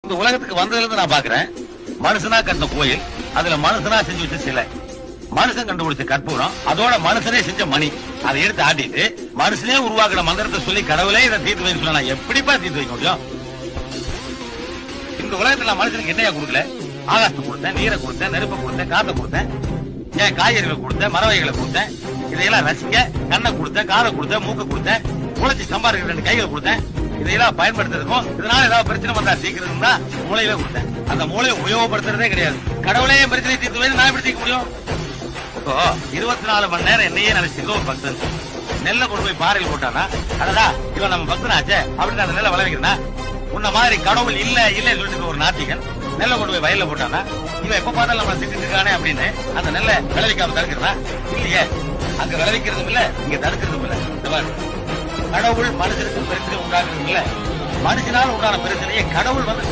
இந்த உலகத்துக்கு வந்ததுல இருந்து நான் பாக்குறேன், மனுஷனா கட்டின கோயில், அதுல மனுஷனா செஞ்சு வச்ச சிலை, மனுஷன் கண்டுபிடிச்ச கற்பூரம், அதோட மனுஷனே செஞ்ச மணி, அதை எடுத்து ஆட்டிட்டு மனுஷனே உருவாக்குற மந்திரத்தை சொல்லி கடவுளே இதை தீர்த்து வைக்க சொன்னா எப்படிப்பா தீர்த்து வைக்க முடியும்? இந்த உலகத்துல மனுஷனுக்கு என்னையா கொடுக்கல? ஆகாசத்தை கொடுத்தேன், நீரை கொடுத்தேன், நெருப்பை கொடுத்தேன், காத்தை கொடுத்தேன், ஏன் காய்கறிகளை கொடுத்தேன், மரவகைகளை கொடுத்தேன், இதையெல்லாம் ரசிக்க கண்ணை கொடுத்தேன், காரை கொடுத்தேன், மூக்க கொடுத்தேன், உழைச்சி சம்பாதிக்கிற 2 கைகளை கொடுத்தேன். இதையெல்லாம் பயன்படுத்துறதுக்கும் இதனால ஏதாவது பிரச்சனை வந்தா தீர்க்கிறதுனா மூளையில கொடுத்தேன். அந்த மூளையை உபயோகப்படுத்துறதே கிடையாது. கடவுளே பிரச்சனை தீர்த்து வைத்து நான் எப்படி தீர்க்க முடியும்? இப்போ 24 மணி நேரம் என்னையே நினைச்சிருக்க ஒரு பக்தன் நெல்லை கொண்டு போய் பாறையில் போட்டானா, அதடா இவன் நம்ம பக்தனாச்சே அப்படின்னு அந்த நெல்லை விளைவிக்கிறனா? உன்ன மாதிரி கடவுள் இல்ல இல்ல சொல்லிட்டு ஒரு நாத்திகன் நெல்லை கொண்டு போய் வயல்ல போட்டானா, இவன் எப்ப பார்த்தாலும் நம்ம திட்டு இருக்கானே அப்படின்னு அந்த நெல்லை விளைவிக்காம தடுக்கிறா? இல்லையே, அங்க விளைவிக்கிறதும் இல்ல, இங்க தடுக்கிறதும் இல்ல. கடவுள் மனுஷனுக்கு பிரச்சனை உண்டாக்குறது இல்ல, மனுஷனால் உண்டான பிரச்சனையை கடவுள் வந்து